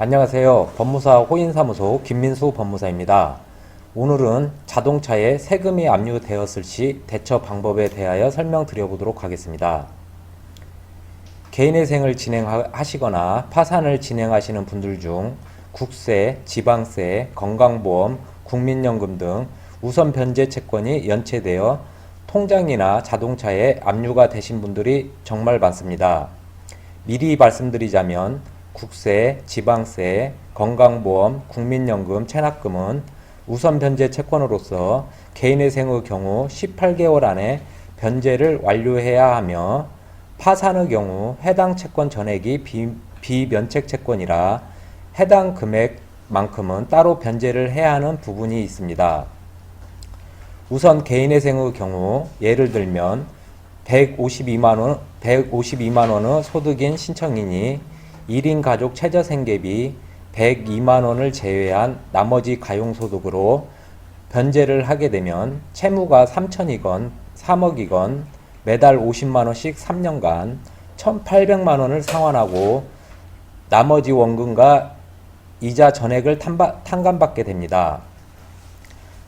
안녕하세요. 법무사 호인사무소 김민수 법무사입니다. 오늘은 자동차에 세금이 압류되었을 시 대처 방법에 대하여 설명드려보도록 하겠습니다. 개인회생을 진행하시거나 파산을 진행하시는 분들 중 국세, 지방세, 건강보험, 국민연금 등 우선 변제 채권이 연체되어 통장이나 자동차에 압류가 되신 분들이 정말 많습니다. 미리 말씀드리자면 국세, 지방세, 건강보험, 국민연금, 체납금은 우선 변제 채권으로서 개인회생의 경우 18개월 안에 변제를 완료해야 하며 파산의 경우 해당 채권 전액이 비면책 채권이라 해당 금액만큼은 따로 변제를 해야 하는 부분이 있습니다. 우선 개인회생의 경우 예를 들면 152만 원의 소득인 신청인이 1인 가족 최저생계비 102만 원을 제외한 나머지 가용소득으로 변제를 하게 되면 채무가 3천이건 3억이건 매달 50만 원씩 3년간 1,800만 원을 상환하고 나머지 원금과 이자 전액을 탕감받게 됩니다.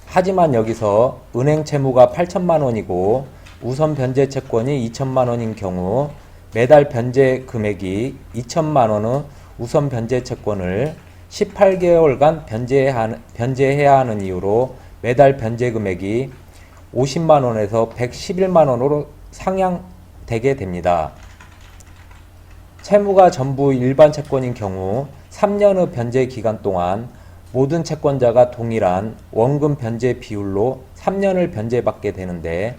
하지만 여기서 은행 채무가 8천만 원이고 우선 변제 채권이 2천만 원인 경우 매달 변제 금액이 2천만 원의 우선 변제 채권을 18개월간 변제해야 하는 이유로 매달 변제 금액이 50만 원에서 111만 원으로 상향되게 됩니다. 채무가 전부 일반 채권인 경우 3년의 변제 기간 동안 모든 채권자가 동일한 원금 변제 비율로 3년을 변제받게 되는데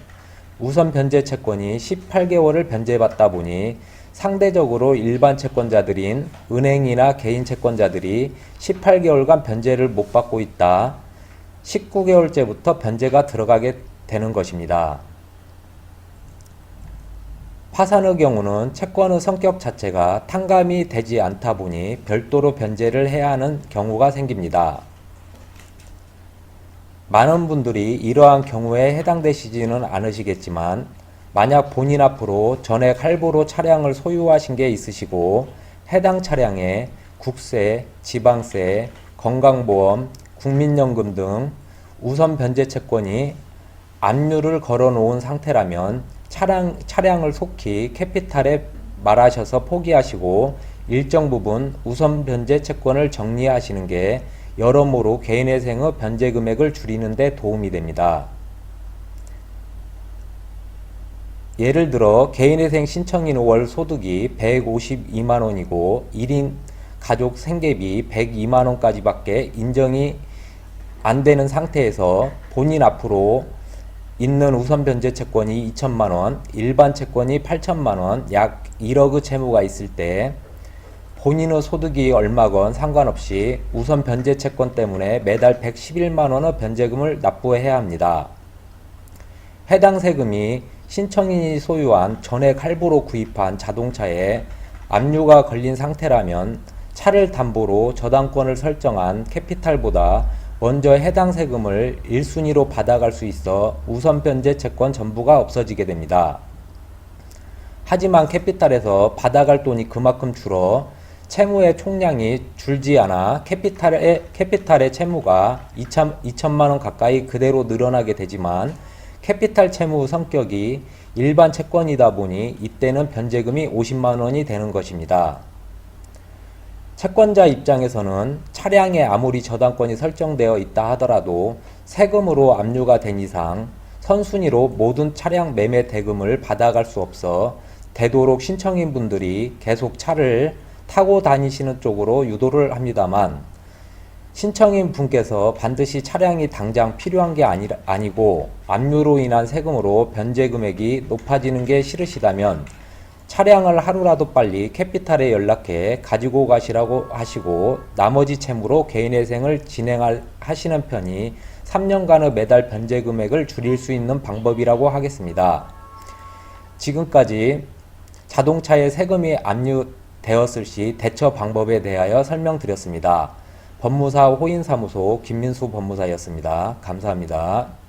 우선 변제 채권이 18개월을 변제받다 보니 상대적으로 일반 채권자들인 은행이나 개인 채권자들이 18개월간 변제를 못 받고 있다. 19개월째부터 변제가 들어가게 되는 것입니다. 파산의 경우는 채권의 성격 자체가 탕감이 되지 않다 보니 별도로 변제를 해야 하는 경우가 생깁니다. 많은 분들이 이러한 경우에 해당되시지는 않으시겠지만 만약 본인 앞으로 전액 할부로 차량을 소유하신 게 있으시고 해당 차량에 국세, 지방세, 건강보험, 국민연금 등 우선 변제 채권이 압류를 걸어 놓은 상태라면 차량을 속히 캐피탈에 말하셔서 포기하시고 일정 부분 우선 변제 채권을 정리하시는 게 여러모로 개인회생의 변제 금액을 줄이는 데 도움이 됩니다. 예를 들어 개인회생 신청인 월 소득이 152만 원이고 1인 가족 생계비 102만 원까지밖에 인정이 안 되는 상태에서 본인 앞으로 있는 우선 변제 채권이 2천만 원, 일반 채권이 8천만 원, 약 1억의 채무가 있을 때 본인의 소득이 얼마건 상관없이 우선 변제 채권 때문에 매달 111만 원의 변제금을 납부해야 합니다. 해당 세금이 신청인이 소유한 전액 할부로 구입한 자동차에 압류가 걸린 상태라면 차를 담보로 저당권을 설정한 캐피탈보다 먼저 해당 세금을 1순위로 받아갈 수 있어 우선 변제 채권 전부가 없어지게 됩니다. 하지만 캐피탈에서 받아갈 돈이 그만큼 줄어 채무의 총량이 줄지 않아 캐피탈의 채무가 2천만 원 가까이 그대로 늘어나게 되지만 캐피탈 채무 성격이 일반 채권이다 보니 이때는 변제금이 50만 원이 되는 것입니다. 채권자 입장에서는 차량에 아무리 저당권이 설정되어 있다 하더라도 세금으로 압류가 된 이상 선순위로 모든 차량 매매 대금을 받아갈 수 없어 되도록 신청인 분들이 계속 차를 타고 다니시는 쪽으로 유도를 합니다만 신청인 분께서 반드시 차량이 당장 필요한 게 아니고 압류로 인한 세금으로 변제 금액이 높아지는 게 싫으시다면 차량을 하루라도 빨리 캐피탈에 연락해 가지고 가시라고 하시고 나머지 채무로 개인회생을 진행하시는 편이 3년간의 매달 변제 금액을 줄일 수 있는 방법이라고 하겠습니다. 지금까지 자동차에 세금이 압류되었을 시 대처 방법에 대하여 설명드렸습니다. 법무사 호인사무소 김민수 법무사였습니다. 감사합니다.